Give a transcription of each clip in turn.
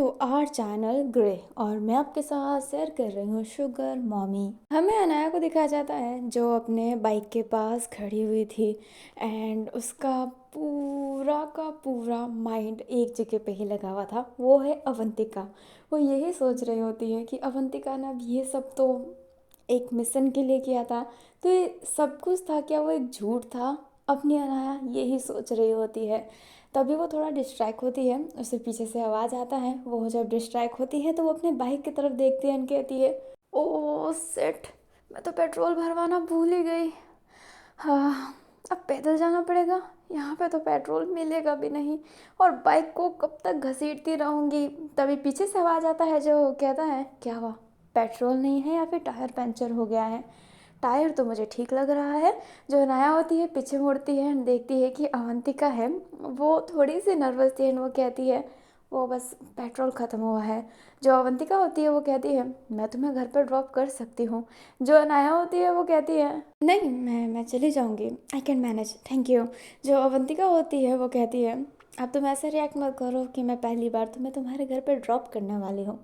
To our channel grey और मैं आपके साथ शेयर कर रही हूँ शुगर मॉमी। हमें अनाया को दिखाया जाता है जो अपने बाइक के पास खड़ी हुई थी एंड उसका पूरा का पूरा माइंड एक जगह पे ही लगा हुआ था, वो है अवंतिका। वो यही सोच रही होती है कि अवंतिका ने अब ये सब तो एक मिशन के लिए किया था, तो ये सब कुछ था क्या, वो एक झूठ था? अपनी अनाया यही सोच रही होती है। तभी वो थोड़ा डिस्ट्रैक्ट होती है, उसे पीछे से आवाज़ आता है। वो जब डिस्ट्रैक्ट होती है तो वो अपने बाइक की तरफ देखती है और कहती है, ओह सेट, मैं तो पेट्रोल भरवाना भूल ही गई। हाँ, अब पैदल जाना पड़ेगा, यहाँ पे तो पेट्रोल मिलेगा भी नहीं और बाइक को कब तक घसीटती रहूँगी। तभी पीछे से आवाज़ आता है जो कहता है, क्या हुआ, पेट्रोल नहीं है या फिर टायर पंचर हो गया है? टायर तो मुझे ठीक लग रहा है। जो अनाया होती है पीछे मुड़ती है, देखती है कि अवंतिका है। वो थोड़ी सी नर्वस थी एंड वो कहती है, वो बस पेट्रोल ख़त्म हुआ है। जो अवंतिका होती है वो कहती है, मैं तुम्हें घर पर ड्रॉप कर सकती हूँ। जो अनाया होती है वो कहती है, नहीं, मैं चली जाऊँगी, I can manage, thank you. जो अवंतिका होती है वो कहती है, अब तुम ऐसे रिएक्ट मत करो कि मैं पहली बार तुम्हें तुम्हारे घर पर ड्रॉप करने वाली हूँ,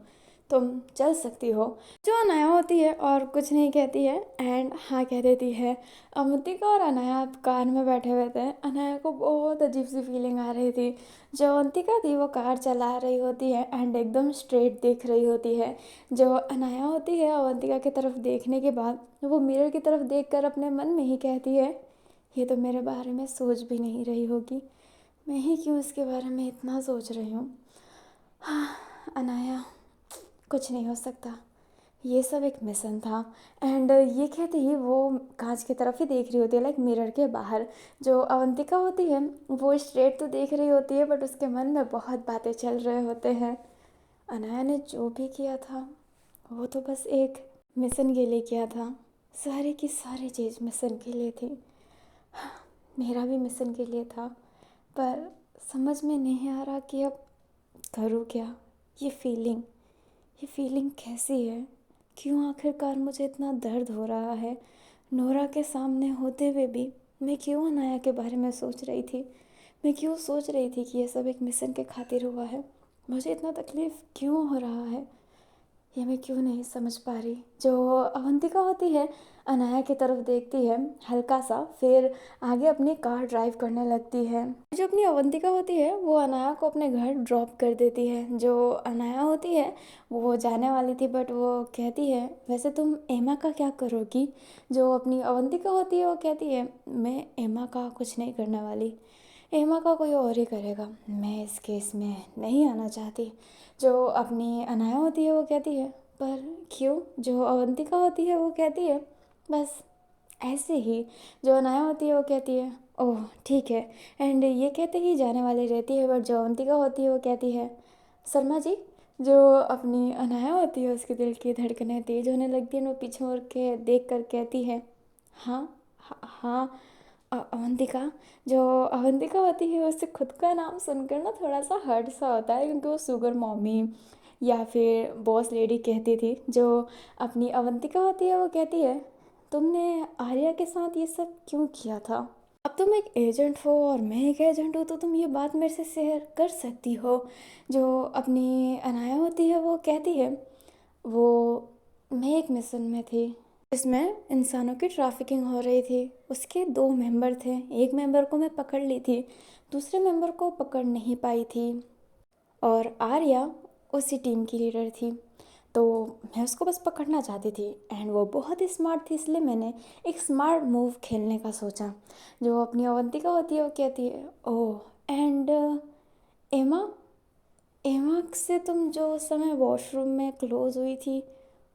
तुम चल सकती हो। जो अनाया होती है और कुछ नहीं कहती है एंड हाँ कह देती है। अवंतिका और अनाया कार में बैठे हुए थे। अनाया को बहुत अजीब सी फीलिंग आ रही थी। जो अवंतिका थी वो कार चला रही होती है एंड एकदम स्ट्रेट देख रही होती है। जो अनाया होती है अवंतिका की तरफ देखने के बाद वो मिरर की तरफ देखकर अपने मन में ही कहती है, ये तो मेरे बारे में सोच भी नहीं रही होगी, मैं ही क्यों इसके बारे में इतना सोच रही हूँ। हाँ अनाया, कुछ नहीं हो सकता, ये सब एक मिशन था। एंड ये कहते ही वो कांच की तरफ ही देख रही होती है, लाइक मिरर के बाहर। जो अवंतिका होती है वो स्ट्रेट तो देख रही होती है बट उसके मन में बहुत बातें चल रहे होते हैं। अनाया ने जो भी किया था वो तो बस एक मिशन के लिए किया था, सारी की सारी चीज़ मिशन के लिए थी। मेरा भी मिशन के लिए था, पर समझ में नहीं आ रहा कि अब करूँ क्या। ये फीलिंग कैसी है, क्यों आखिरकार मुझे इतना दर्द हो रहा है। नोरा के सामने होते हुए भी मैं क्यों अनाया के बारे में सोच रही थी, मैं क्यों सोच रही थी कि ये सब एक मिशन के खातिर हुआ है। मुझे इतना तकलीफ़ क्यों हो रहा है, ये मैं क्यों नहीं समझ पा रही। जो अवंतिका होती है अनाया की तरफ देखती है हल्का सा, फिर आगे अपनी कार ड्राइव करने लगती है। जो अपनी अवंतिका होती है वो अनाया को अपने घर ड्रॉप कर देती है। जो अनाया होती है वो जाने वाली थी बट वो कहती है, वैसे तुम एमा का क्या करोगी? जो अपनी अवंतिका होती है वो कहती है, मैं एमा का कुछ नहीं करने वाली, एमा का कोई और ही करेगा, मैं इस केस में नहीं आना चाहती। जो अपनी अनाया होती है वो कहती है, पर क्यों? जो अवंतिका होती है वो कहती है, बस ऐसे ही। जो अनाया होती है वो कहती है, ओह ठीक है, एंड ये कहते ही जाने वाली रहती है। बट जो अवंतिका होती है वो कहती है, शर्मा जी। जो अपनी अनाया होती है उसके दिल की धड़कनें तेज होने लगती हैं, वो पीछे मुड़ के देख कर कहती है, हाँ हाँ अवंतिका। जो अवंतिका होती है उससे खुद का नाम सुनकर ना थोड़ा सा हर्ट सा होता है, क्योंकि वो शुगर मॉमी या फिर बॉस लेडी कहती थी। जो अपनी अवंतिका होती है वो कहती है, तुमने आर्या के साथ ये सब क्यों किया था? अब तुम एक एजेंट हो और मैं एक एजेंट हूँ तो तुम ये बात मेरे से शेयर कर सकती हो। जो अपनी अनाया होती है वो कहती है, वो मैं एक मिशन में थी इसमें इंसानों की ट्रैफिकिंग हो रही थी, उसके 2 मेंबर थे, एक मेंबर को मैं पकड़ ली थी, दूसरे मेंबर को पकड़ नहीं पाई थी और आर्या उसी टीम की लीडर थी। तो मैं उसको बस पकड़ना चाहती थी एंड वो बहुत ही स्मार्ट थी, इसलिए मैंने एक स्मार्ट मूव खेलने का सोचा। जो अपनी अवंतिका होती है वो कहती है, ओह एंड एमा, एमा से तुम जो उस समय वॉशरूम में क्लोज हुई थी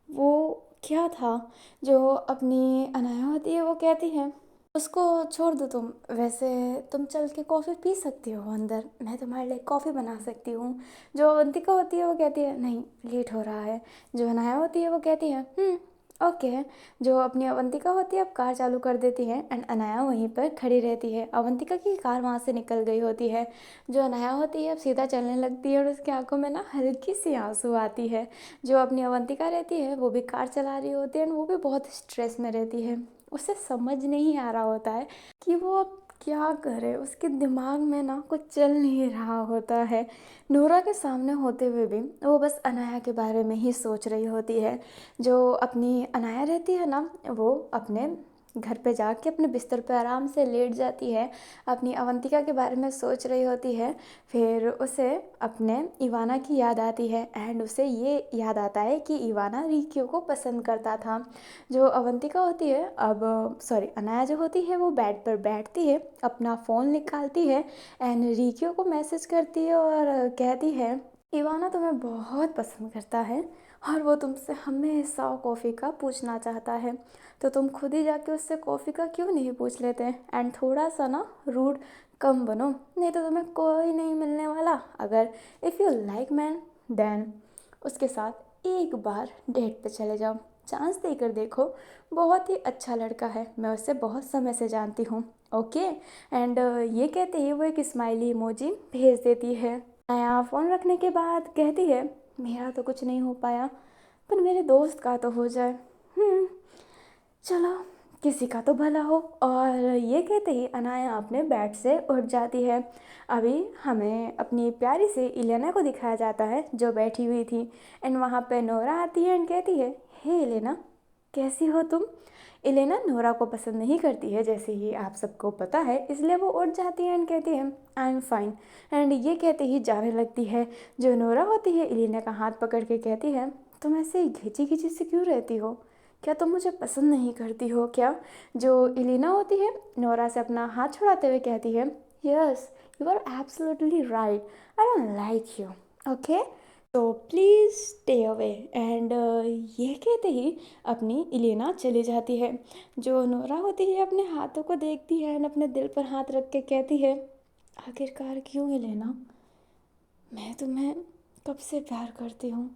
वो क्या था? जो अपनी अनाया होती है वो कहती है, उसको छोड़ दो तुम, वैसे तुम चल के कॉफ़ी पी सकती हो अंदर, मैं तुम्हारे लिए कॉफ़ी बना सकती हूँ। जो अवंतिका होती है वो कहती है, नहीं लेट हो रहा है। जो अनाया होती है वो कहती है, ओके। जो अपनी अवंतिका होती है अब कार चालू कर देती है एंड अनाया वहीं पर खड़ी रहती है। अवंतिका की कार वहाँ से निकल गई होती है। जो अनाया होती है अब सीधा चलने लगती है और उसकी आंखों में ना हल्की सी आंसू आती है। जो अपनी अवंतिका रहती है वो भी कार चला रही होती है एंड वो भी बहुत स्ट्रेस में रहती है। उसे समझ नहीं आ रहा होता है कि वो अब क्या करे, उसके दिमाग में ना कुछ चल नहीं रहा होता है। नोरा के सामने होते हुए भी वो बस अनाया के बारे में ही सोच रही होती है। जो अपनी अनाया रहती है ना, वो अपने घर पे जाके अपने बिस्तर पे आराम से लेट जाती है, अपनी अवंतिका के बारे में सोच रही होती है। फिर उसे अपने इवाना की याद आती है एंड उसे ये याद आता है कि इवाना रिक्यू को पसंद करता था। जो अवंतिका होती है, अब सॉरी अनाया जो होती है, वो बेड पर बैठती है, अपना फ़ोन निकालती है एंड रिक्यू को मैसेज करती है और कहती है इवाना तुम्हें बहुत पसंद करता है और वो तुमसे हमेशा कॉफ़ी का पूछना चाहता है, तो तुम खुद ही जाके उससे कॉफ़ी का क्यों नहीं पूछ लेते एंड थोड़ा सा ना रूड कम बनो, नहीं तो तुम्हें कोई नहीं मिलने वाला। अगर if you like man then उसके साथ एक बार डेट पे चले जाओ, चांस देकर देखो, बहुत ही अच्छा लड़का है, मैं उसे बहुत समय से जानती हूँ। ओके एंड ये कहते ही वो एक स्माइली इमोजी भेज देती है। नया फ़ोन रखने के बाद कहती है मेरा तो कुछ नहीं हो पाया, पर मेरे दोस्त का तो हो जाए। चलो किसी का तो भला हो। और ये कहते ही अनाया अपने बेड से उठ जाती है। अभी हमें अपनी प्यारी सी इलेना को दिखाया जाता है जो बैठी हुई थी एंड वहाँ पे नोरा आती है एंड कहती है हे इलेना, कैसी हो तुम। इलेना नोरा को पसंद नहीं करती है जैसे ही आप सबको पता है, इसलिए वो उठ जाती है एंड कहती है आई एम फाइन एंड ये कहते ही जाने लगती है। जो नोरा होती है इलेना का हाथ पकड़ के कहती है तुम ऐसे घिंची घिंची से क्यों रहती हो, क्या तुम मुझे पसंद नहीं करती हो क्या। जो इलिना होती है नोरा से अपना हाथ छुड़ाते हुए कहती है yes you are absolutely right, I don't like you, okay तो प्लीज़ स्टे अवे एंड ये कहते ही अपनी इलिना चली जाती है। जो नोरा होती है अपने हाथों को देखती है एंड अपने दिल पर हाथ रख के कहती है आखिरकार क्यों इलिना, मैं तुम्हें कब से प्यार करती हूँ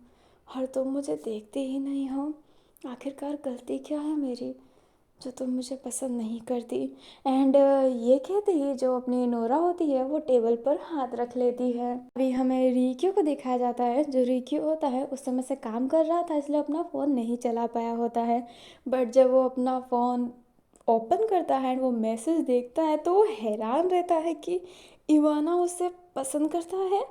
और तुम मुझे देखते ही नहीं हो, आखिरकार गलती क्या है मेरी जो तुम मुझे पसंद नहीं करती। एंड ये कहते ही जो अपनी नोरा होती है वो टेबल पर हाथ रख लेती है। अभी हमें रिक्यू को दिखाया जाता है। जो रिक्यू होता है उस समय से काम कर रहा था इसलिए अपना फ़ोन नहीं चला पाया होता है, बट जब वो अपना फ़ोन ओपन करता है एंड वो मैसेज देखता है तो वो हैरान रहता है कि इवाना उससे पसंद करता है।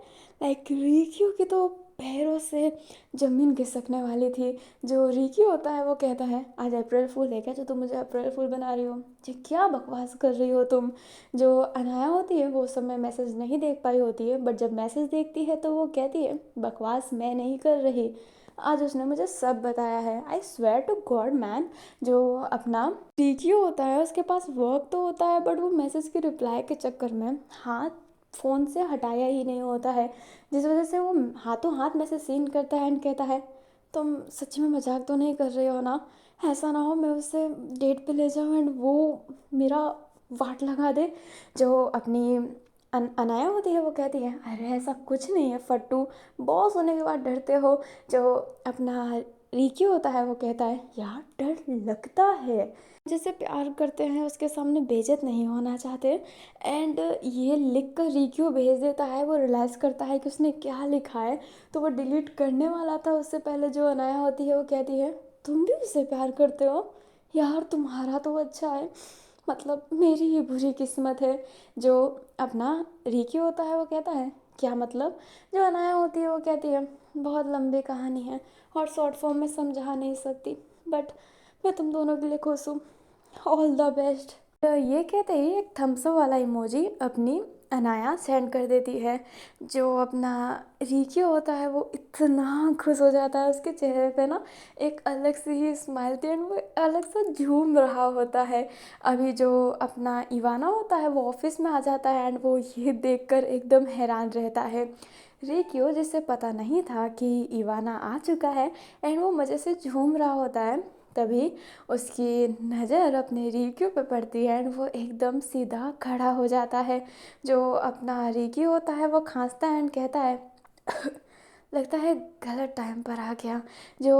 लाइक रिक्यू की तो पैरों से ज़मीन खिसकने वाली थी। जो रिक्यू होता है वो कहता है आज अप्रैल फूल है क्या जो तुम मुझे अप्रैल फूल बना रही हो, ये क्या बकवास कर रही हो तुम। जो अनाया होती है वो उस समय मैसेज नहीं देख पाई होती है, बट जब मैसेज देखती है तो वो कहती है बकवास मैं नहीं कर रही, आज उसने मुझे सब बताया है, I swear to God man. जो अपना रिक्यू होता है उसके पास वर्क तो होता है बट वो मैसेज की रिप्लाई के चक्कर में हाथ फ़ोन से हटाया ही नहीं होता है, जिस वजह से वो हाथों हाथ मैसेज सीन करता है एंड कहता है तुम सच में मजाक तो नहीं कर रहे हो ना, ऐसा ना हो मैं उसे डेट पे ले जाऊँ एंड वो मेरा वाट लगा दे। जो अपनी अनाया होती है वो कहती है अरे ऐसा कुछ नहीं है फट्टू, बॉस होने के बाद डरते हो। जो अपना रिक्यू होता है वो कहता है यार डर लगता है, जिसे प्यार करते हैं उसके सामने बेइज्जत नहीं होना चाहते। एंड ये लिख कर रिक्यू भेज देता है, वो रियलाइज़ करता है कि उसने क्या लिखा है तो वो डिलीट करने वाला था उससे पहले। जो अनाया होती है वो कहती है तुम भी उससे प्यार करते हो, यार तुम्हारा तो अच्छा है, मतलब मेरी ही बुरी किस्मत है। जो अपना रिक्यू होता है वो कहता है क्या मतलब। जो अनाया होती है वो कहती है बहुत लंबी कहानी है और शॉर्ट फॉर्म में समझा नहीं सकती, बट मैं तुम दोनों के लिए खुश हूँ, ऑल द बेस्ट। ये कहते ही एक थम्स अप वाला इमोजी अपनी अनाया सेंड कर देती है। जो अपना रिक्यू होता है वो इतना खुश हो जाता है, उसके चेहरे पे ना एक अलग सी ही स्माइल थी एंड वो अलग सा झूम रहा होता है। अभी जो अपना इवाना होता है वो ऑफिस में आ जाता है एंड वो ये देखकर एकदम हैरान रहता है। रिक्यू जिसे पता नहीं था कि इवाना आ चुका है एंड वो मज़े से झूम रहा होता है, तभी उसकी नज़र अपने रिक्यू पे पड़ती है एंड वो एकदम सीधा खड़ा हो जाता है। जो अपना रिक्यू होता है वो खांसता है एंड कहता है लगता है गलत टाइम पर आ गया। जो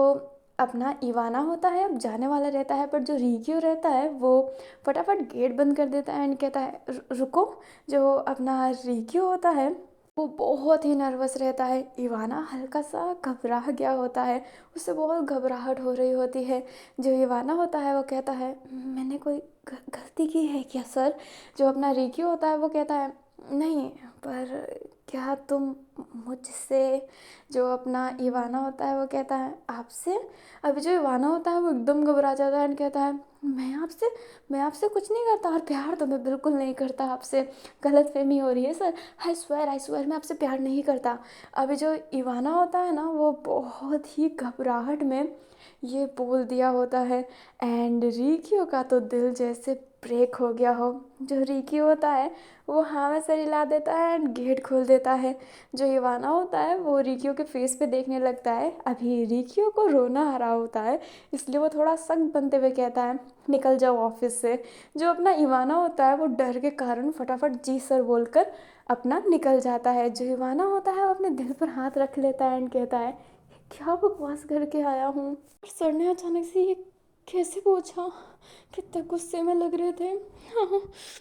अपना इवाना होता है अब जाने वाला रहता है, पर जो रिक्यू रहता है वो फटाफट गेट बंद कर देता है एंड कहता है रुको। जो अपना रिक्यू होता है वो बहुत ही नर्वस रहता है। इवाना हल्का-सा घबरा गया होता है, उसे बहुत घबराहट हो रही होती है। जो इवाना होता है वो कहता है, मैंने कोई गलती की है क्या सर? जो अपना रिकी होता है वो कहता है, नहीं, पर क्या तुम मुझसे। जो अपना इवाना होता है वो कहता है, आपसे? अभी जो इवाना होता है वो एकदम घबरा जाता है एंड कहता है, मैं आपसे कुछ नहीं करता, और प्यार तो मैं बिल्कुल नहीं करता आपसे, गलतफहमी हो रही है सर। आई स्वेयर मैं आपसे प्यार नहीं करता। अभी जो इवाना होता है ना वो बहुत ही घबराहट में ये बोल दिया होता है एंड रिकियो का तो दिल जैसे ब्रेक हो गया हो। जो रिकी होता है वो हाँ में सर हिला देता है एंड गेट खोल देता है। जो इवाना होता है वो रिकियो के फेस पे देखने लगता है। अभी रिकियो को रोना आ रहा होता है, इसलिए वो थोड़ा सख्त बनते हुए कहता है, निकल जाओ ऑफिस से। जो अपना इवाना होता है वो डर के कारण फटाफट जी सर बोलकर अपना निकल जाता है। जो इवाना होता है वो अपने दिल पर हाथ रख लेता है एंड कहता है, क्या बकवास करके आया हूँ। और सर ने अचानक से ये कैसे पूछा? कितने गुस्से में लग रहे थे। हाँ,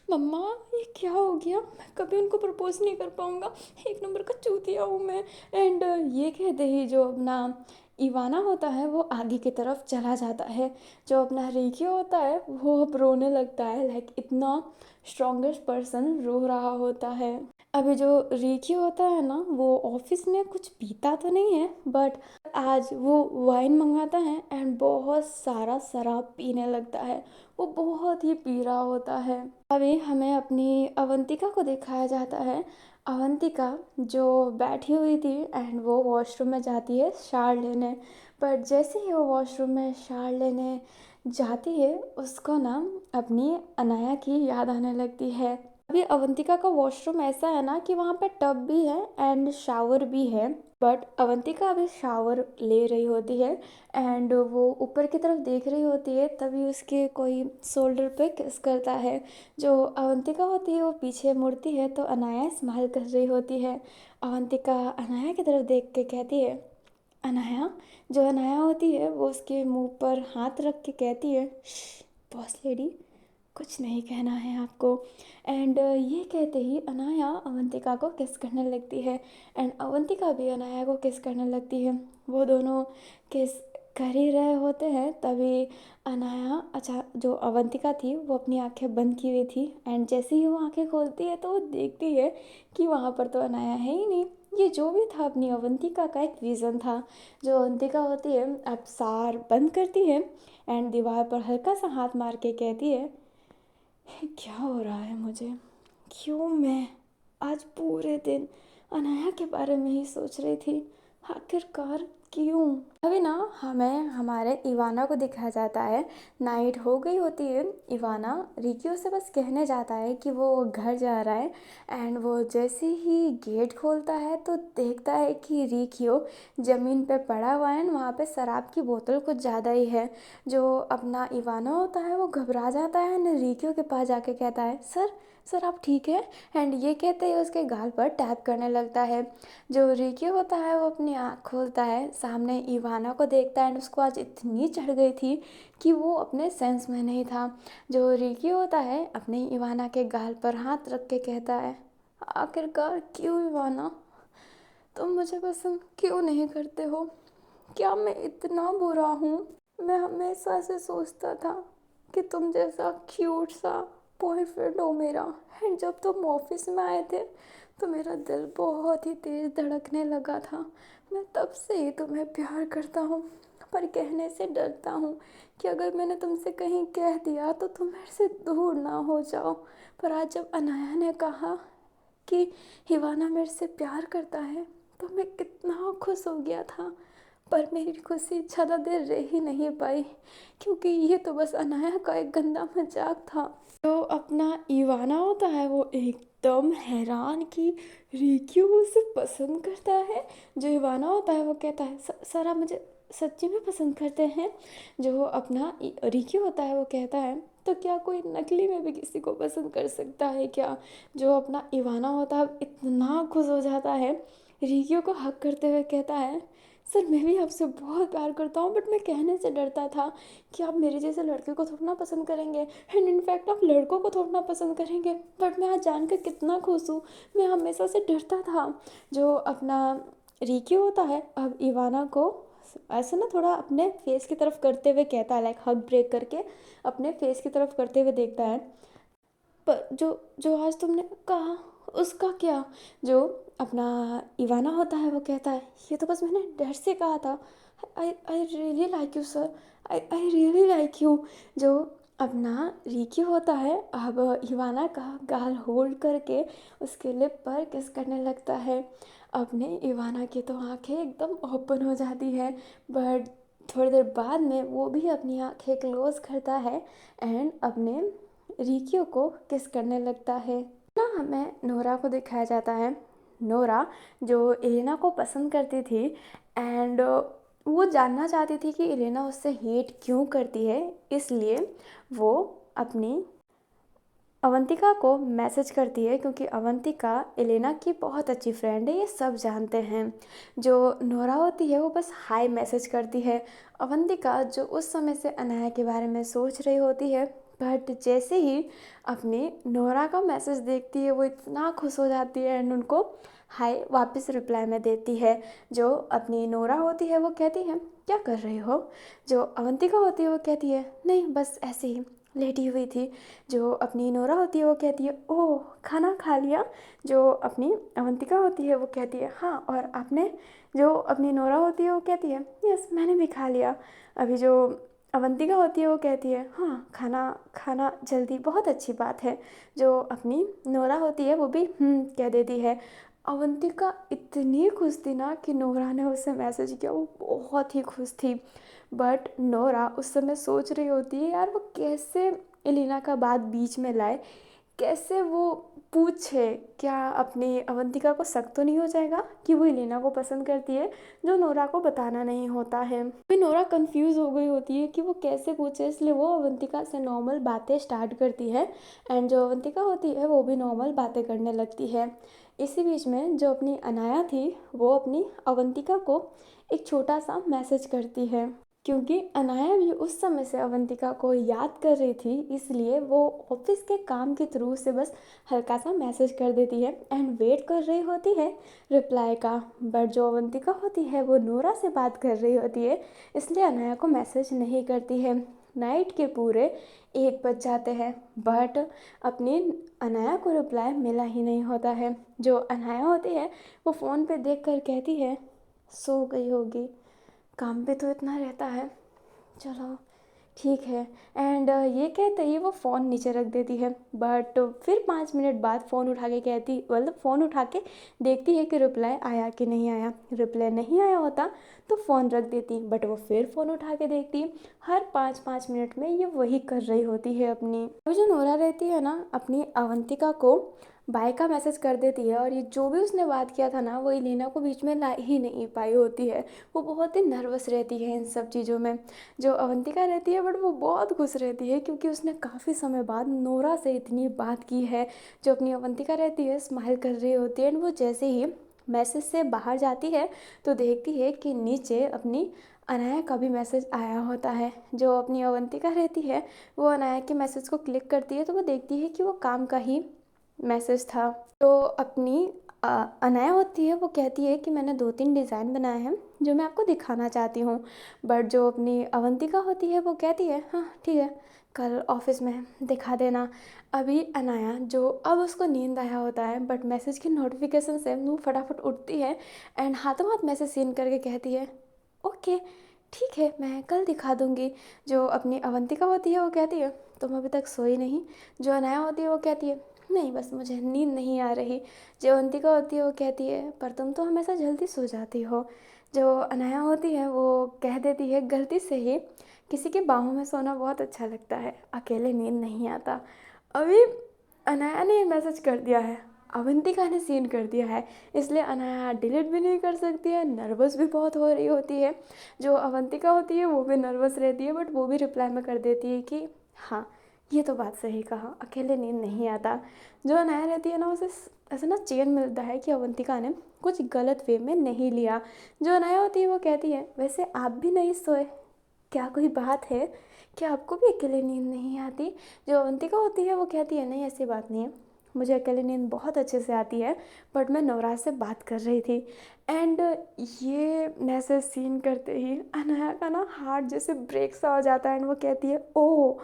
मम्मा, ये क्या हो गया? मैं कभी उनको प्रपोज नहीं कर पाऊँगा, एक नंबर का चूतिया हूँ मैं। एंड ये कहते ही जो अपना इवाना होता है वो आगे की तरफ चला जाता है। जो अपना रिकी होता है वो अब रोने लगता है, लाइक इतना स्ट्रॉन्गेस्ट पर्सन रो रहा होता है। अभी जो रिकी होता है ना वो ऑफिस में कुछ पीता तो नहीं है, बट आज वो वाइन मंगाता है एंड बहुत सारा शराब पीने लगता है। वो बहुत ही पी रहा होता है। अभी हमें अपनी अवंतिका को दिखाया जाता है। अवंतिका जो बैठी हुई थी एंड वो वॉशरूम में जाती है शावर लेने। पर जैसे ही वो वॉशरूम में शावर लेने जाती है उसको ना अपनी अनाया की याद आने लगती है। अभी अवंतिका का वॉशरूम ऐसा है ना कि वहाँ पे टब भी है एंड शावर भी है। बट अवंतिका अभी शावर ले रही होती है एंड वो ऊपर की तरफ देख रही होती है, तभी उसके कोई शोल्डर पे किस करता है। जो अवंतिका होती है वो पीछे मुड़ती है तो अनाया स्माइल कर रही होती है। अवंतिका अनाया की तरफ देख के कहती है, अनाया। जो अनाया होती है वो उसके मुंह पर हाथ रख के कहती है, बॉस लेडी, कुछ नहीं कहना है आपको। एंड ये कहते ही अनाया अवंतिका को किस करने लगती है एंड अवंतिका भी अनाया को किस करने लगती है। वो दोनों किस कर ही रहे होते हैं, तभी अनाया, अच्छा जो अवंतिका थी वो अपनी आंखें बंद की हुई थी एंड जैसे ही वो आंखें खोलती है तो वो देखती है कि वहाँ पर तो अनाया है ही नहीं। ये जो भी था अपनी अवंतिका का एक विज़न था। जो अवंतिका होती है अब सार बंद करती है एंड दीवार पर हल्का सा हाथ मार के कहती है, क्या हो रहा है मुझे? क्यों मैं आज पूरे दिन अनाया के बारे में ही सोच रही थी? आखिरकार क्यों? अभी ना हमें हमारे इवाना को दिखाया जाता है। नाइट हो गई होती है। इवाना रिकियो से बस कहने जाता है कि वो घर जा रहा है एंड वो जैसे ही गेट खोलता है तो देखता है कि रिकियो ज़मीन पे पड़ा हुआ है एंड वहाँ पे शराब की बोतल कुछ ज़्यादा ही है। जो अपना इवाना होता है वो घबरा जाता है एंड रिकियो के पास जाके कहता है, सर सर आप ठीक है? एंड ये कहते ही उसके गाल पर टैप करने लगता है। जो रिकी होता है वो अपनी आँख खोलता है, सामने इवाना को देखता है एंड उसको आज इतनी चढ़ गई थी कि वो अपने सेंस में नहीं था। जो रिकी होता है अपने इवाना के गाल पर हाथ रख के कहता है, आखिरकार क्यों इवाना, तुम मुझे पसंद क्यों नहीं करते हो? क्या मैं इतना बुरा हूँ? मैं हमेशा से सोचता था कि तुम जैसा क्यूट सा बॉयफ्रेंड हो मेरा। एंड जब तुम ऑफिस में आए थे तो मेरा दिल बहुत ही तेज़ धड़कने लगा था। मैं तब से ही तुम्हें प्यार करता हूँ, पर कहने से डरता हूँ कि अगर मैंने तुमसे कहीं कह दिया तो तुम मेरे से दूर ना हो जाओ। पर आज जब अनाया ने कहा कि हिवाना मेरे से प्यार करता है तो मैं कितना खुश हो गया था। पर मेरी खुशी ज़्यादा देर रह ही नहीं पाई, क्योंकि ये तो बस अनाया का एक गंदा मजाक था। जो अपना इवाना होता है वो एकदम हैरान कि रिक्यू उसे पसंद करता है। जो इवाना होता है वो कहता है, सर आप मुझे सच्ची में पसंद करते हैं? जो अपना रिक्यू होता है वो कहता है, तो क्या कोई नकली में भी किसी को पसंद कर सकता है क्या? जो अपना इवाना होता है इतना खुश हो जाता है, रिक्यू को हक करते हुए कहता है, सर मैं भी आपसे बहुत प्यार करता हूँ, बट मैं कहने से डरता था कि आप मेरे जैसे लड़के को थोड़ा ना पसंद करेंगे, एंड इनफैक्ट आप लड़कों को थोड़ा ना पसंद करेंगे। बट मैं आज जानकर कितना खुश हूँ। मैं हमेशा से डरता था। जो अपना रिकी होता है, अब इवाना को ऐसे ना थोड़ा अपने फेस की तरफ करते हुए कहता है, लाइक हग ब्रेक करके अपने फेस की तरफ करते हुए देखता है। पर जो जो आज तुमने कहा उसका क्या? जो अपना इवाना होता है वो कहता है, ये तो बस मैंने डर से कहा था। I I really like you sir, I really like you. जो अपना रिकी होता है, अब इवाना का गाल होल्ड करके उसके लिप पर किस करने लगता है। अपने इवाना की तो आंखें एकदम ओपन हो जाती है, बट थोड़ी देर बाद में वो भी अपनी आंखें क्लोज करता है एंड अपने रिकियो को किस करने लगता है ना। हमें नोरा को दिखाया जाता है। नोरा जो एलेना को पसंद करती थी, एंड वो जानना चाहती थी कि एलेना उससे हेट क्यों करती है, इसलिए वो अपनी अवंतिका को मैसेज करती है, क्योंकि अवंतिका एलेना की बहुत अच्छी फ्रेंड है, ये सब जानते हैं। जो नोरा होती है वो बस हाय मैसेज करती है। अवंतिका जो उस समय से अनाया के बारे में सोच रही होती है, बट जैसे ही अपनी नोरा का मैसेज देखती है वो इतना खुश हो जाती है एंड उनको हाय वापस रिप्लाई में देती है। जो अपनी नोरा होती है वो कहती है, क्या कर रही हो? जो अवंतिका होती है वो कहती है, नहीं बस ऐसे ही लेटी हुई थी। जो अपनी नोरा होती है वो कहती है, ओह खाना खा लिया? जो अपनी अवंतिका होती है वो कहती है, हाँ और आपने? जो अपनी नोरा होती है वो कहती है, यस मैंने भी खा लिया। अभी जो अवंतिका होती है वो कहती है, हाँ खाना खाना जल्दी बहुत अच्छी बात है। जो अपनी नोरा होती है वो भी कह देती है। अवंतिका इतनी खुश थी ना कि नोरा ने उससे मैसेज किया, वो बहुत ही खुश थी। बट नोरा उस समय सोच रही होती है, यार वो कैसे एलिना का बात बीच में लाए, कैसे वो पूछे, क्या अपनी अवंतिका को शक तो नहीं हो जाएगा कि वो एलिना को पसंद करती है, जो नोरा को बताना नहीं होता है। फिर नोरा कंफ्यूज हो गई होती है कि वो कैसे पूछे, इसलिए वो अवंतिका से नॉर्मल बातें स्टार्ट करती है, एंड जो अवंतिका होती है वो भी नॉर्मल बातें करने लगती है। इसी बीच में जो अपनी अनाया थी वो अपनी अवंतिका को एक छोटा सा मैसेज करती है, क्योंकि अनाया भी उस समय से अवंतिका को याद कर रही थी, इसलिए वो ऑफिस के काम के थ्रू से बस हल्का सा मैसेज कर देती है एंड वेट कर रही होती है रिप्लाई का। बट जो अवंतिका होती है वो नोरा से बात कर रही होती है, इसलिए अनाया को मैसेज नहीं करती है। नाइट के पूरे 1 बज जाते हैं, बट अपनी अनाया को रिप्लाई मिला ही नहीं होता है। जो अनाया होती है वो फ़ोन पे देख कर कहती है, सो गई होगी, काम पे तो इतना रहता है, चलो ठीक है। एंड ये कहते ही वो फ़ोन नीचे रख देती है, बट फिर 5 मिनट बाद फ़ोन उठा के कहती, मतलब फ़ोन उठा के देखती है कि रिप्लाई आया कि नहीं आया। रिप्लाई नहीं आया होता तो फ़ोन रख देती, बट वो फिर फ़ोन उठा के देखती। हर 5-5 मिनट में ये वही कर रही होती है अपनी। वो जो नोरा रहती है ना, अपनी अवंतिका को बाय का मैसेज कर देती है, और ये जो भी उसने बात किया था ना वो एलिना को बीच में ला ही नहीं पाई होती है। वो बहुत ही नर्वस रहती है इन सब चीज़ों में। जो अवंतिका रहती है बट वो बहुत खुश रहती है, क्योंकि उसने काफ़ी समय बाद नोरा से इतनी बात की है। जो अपनी अवंतिका रहती है स्माइल कर रही होती है, एंड वो जैसे ही मैसेज से बाहर जाती है तो देखती है कि नीचे अपनी अनाया का भी मैसेज आया होता है। जो अपनी अवंतिका रहती है वो अनाया के मैसेज को क्लिक करती है तो वो देखती है कि वो काम का ही मैसेज था। तो अपनी अनाया होती है वो कहती है कि मैंने 2-3 डिज़ाइन बनाए हैं जो मैं आपको दिखाना चाहती हूँ। बट जो अपनी अवंतिका होती है वो कहती है, हाँ ठीक है कल ऑफिस में दिखा देना। अभी अनाया जो अब उसको नींद आया होता है, बट मैसेज की नोटिफिकेशन से वो फटाफट उठती है एंड हाथों हाथ मैसेज सीन करके कहती है, ओके ठीक है मैं कल दिखा दूँगी। जो अपनी अवंतिका होती है वो कहती है, तुम अभी तक सोई नहीं? जो अनाया होती है वो कहती है, नहीं बस मुझे नींद नहीं आ रही। जो अवंतिका होती है वो कहती है, पर तुम तो हमेशा जल्दी सो जाती हो। जो अनाया होती है वो कह देती है, गलती से ही किसी के बाहों में सोना बहुत अच्छा लगता है, अकेले नींद नहीं आता। अभी अनाया ने ये मैसेज कर दिया है, अवंतिका ने सीन कर दिया है, इसलिए अनाया डिलीट भी नहीं कर सकती है, नर्वस भी बहुत हो रही होती है। जो अवंतिका होती है वो भी नर्वस रहती है, बट वो भी रिप्लाई में कर देती है कि हाँ ये तो बात सही कहा, अकेले नींद नहीं आता। जो अनाया रहती है ना उसे ऐसा ना चैन मिलता है कि अवंतिका ने कुछ गलत वे में नहीं लिया। जो अनाया होती है वो कहती है, वैसे आप भी नहीं सोए, क्या कोई बात है, क्या आपको भी अकेले नींद नहीं आती? जो अवंतिका होती है वो कहती है, नहीं ऐसी बात नहीं है, मुझे अकेले नींद बहुत अच्छे से आती है, बट मैं नवराज से बात कर रही थी। एंड ये मैसेज सीन करते ही अनाया का ना हार्ट जैसे ब्रेक सा हो जाता है एंड वो कहती है, ओह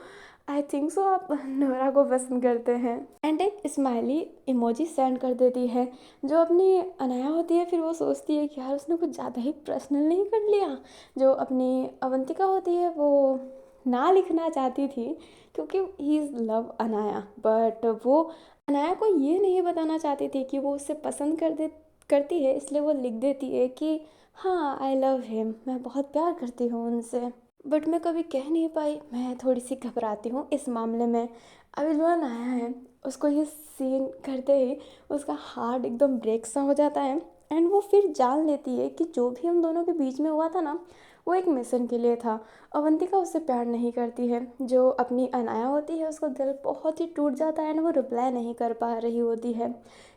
आई थिंक सो आप नोरा को पसंद करते हैं। एंड एक स्माइली इमोजी सेंड कर देती है। जो अपनी अनाया होती है फिर वो सोचती है कि यार उसने कुछ ज़्यादा ही पर्सनल नहीं कर लिया। जो अपनी अवंतिका होती है वो ना लिखना चाहती थी क्योंकि he is love Anaya, but वो अनाया को ये नहीं बताना चाहती थी कि वो उससे पसंद करती है, इसलिए वो लिख देती है कि हाँ आई लव हिम, मैं बहुत प्यार करती हूँ उनसे, बट मैं कभी कह नहीं पाई, मैं थोड़ी सी घबराती हूँ इस मामले में। अभी जो अनाया है उसको ये सीन करते ही उसका हार्ट एकदम ब्रेक सा हो जाता है एंड वो फिर जान लेती है कि जो भी हम दोनों के बीच में हुआ था ना वो एक मिशन के लिए था। अवंतिका उससे प्यार नहीं करती है। जो अपनी अनाया होती है उसको दिल बहुत ही टूट जाता है एंड वो रिप्लाई नहीं कर पा रही होती है।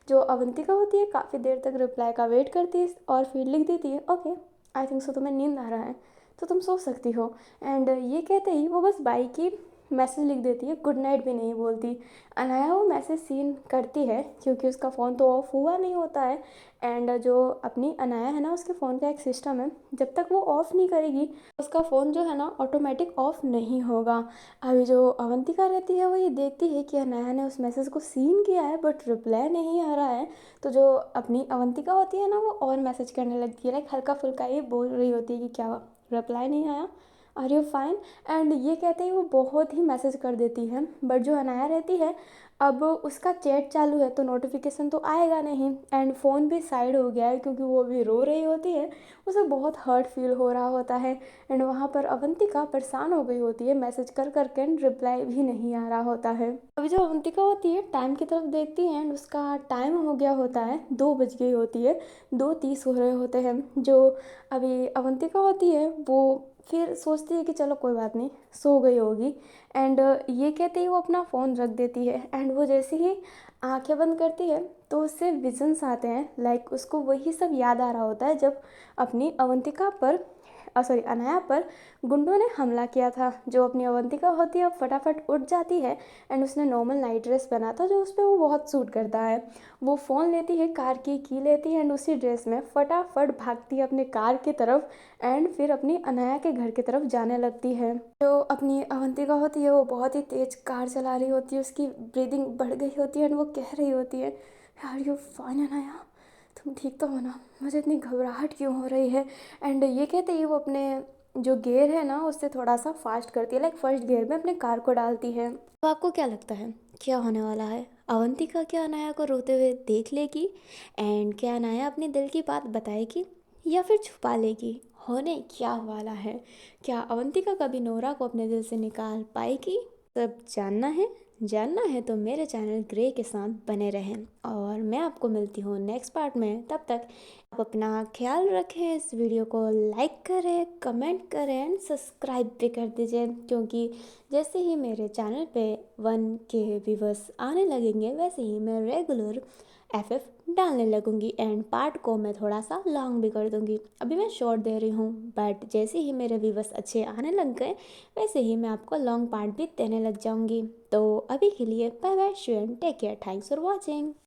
जो अवंतिका होती है काफ़ी देर तक रिप्लाई का वेट करती है और फिर लिख देती है, ओके आई थिंक सो तुम्हें नींद आ रहा है तो तुम सो सकती हो। एंड ये कहते ही वो बस बाई की मैसेज लिख देती है, गुड नाइट भी नहीं बोलती। अनाया वो मैसेज सीन करती है क्योंकि उसका फ़ोन तो ऑफ हुआ नहीं होता है। एंड जो अपनी अनाया है ना उसके फ़ोन का एक सिस्टम है, जब तक वो ऑफ़ नहीं करेगी उसका फ़ोन जो है ना ऑटोमेटिक ऑफ़ नहीं होगा। अभी जो अवंतिका रहती है वो ये देखती है कि अनाया ने उस मैसेज को सीन किया है बट रिप्लाई नहीं आ रहा है। तो जो अपनी अवंतिका होती है ना वो और मैसेज करने लगती है, लाइक हल्का फुल्का ये बोल रही होती है कि क्या रिप्लाई नहीं आया, आर यू फाइन। एंड ये कहते ही वो बहुत ही मैसेज कर देती है, बट जो अनाया रहती है अब उसका चैट चालू है तो नोटिफिकेशन तो आएगा नहीं एंड फ़ोन भी साइड हो गया है क्योंकि वो अभी रो रही होती है, उसे बहुत हर्ट फील हो रहा होता है। एंड वहाँ पर अवंतिका परेशान हो गई होती है, मैसेज कर करके एंड रिप्लाई भी नहीं आ रहा होता है। अभी जो अवंतिका होती है टाइम की तरफ देखती है एंड उसका टाइम हो गया होता है, 2 बज गई होती है, 2:30 हो रहे होते हैं। जो अभी अवंतिका होती है वो फिर सोचती है कि चलो कोई बात नहीं, सो गई होगी। एंड ये कहते ही वो अपना फ़ोन रख देती है एंड वो जैसे ही आंखें बंद करती है तो उससे विजन्स आते हैं, लाइक उसको वही सब याद आ रहा होता है जब अपनी अवंतिका पर सॉरी अनाया पर गुंडों ने हमला किया था। जो अपनी अवंतिका होती है अब फटाफट उठ जाती है एंड उसने नॉर्मल नाइट ड्रेस पहना था जो उस पर वो बहुत सूट करता है। वो फ़ोन लेती है, कार की लेती है एंड उसी ड्रेस में फटाफट भागती है अपने कार की तरफ एंड फिर अपनी अनाया के घर की तरफ जाने लगती है। जो अपनी अवंतिका होती है वो बहुत ही तेज़ कार चला रही होती है, उसकी ब्रीदिंग बढ़ गई होती है एंड वो कह रही होती है, आर यू फाइन अनाया, तुम ठीक तो हो ना, मुझे इतनी घबराहट क्यों हो रही है। एंड ये कहते ही वो अपने जो गियर है ना उससे थोड़ा सा फास्ट करती है, लाइक फर्स्ट गियर में अपने कार को डालती है। तो आपको क्या लगता है क्या होने वाला है? अवंतिका क्या अनाया को रोते हुए देख लेगी एंड क्या अनाया अपने दिल की बात बताएगी या फिर छुपा लेगी? होने क्या वाला है? क्या अवंतिका कभी नोरा को अपने दिल से निकाल पाएगी? सब जानना है तो मेरे चैनल ग्रे के साथ बने रहें और मैं आपको मिलती हूँ नेक्स्ट पार्ट में। तब तक आप अपना ख्याल रखें, इस वीडियो को लाइक करें, कमेंट करें एंड सब्सक्राइब भी कर दीजिए क्योंकि जैसे ही मेरे चैनल पे 1K व्यूवर्स आने लगेंगे वैसे ही मैं रेगुलर FF डालने लगूंगी एंड पार्ट को मैं थोड़ा सा लॉन्ग भी कर दूंगी। अभी मैं शॉर्ट दे रही हूँ बट जैसे ही मेरे व्यूवर्स अच्छे आने लग गए वैसे ही मैं आपको लॉन्ग पार्ट भी देने लग जाऊंगी। तो अभी के लिए bye bye, take care, thanks for watching.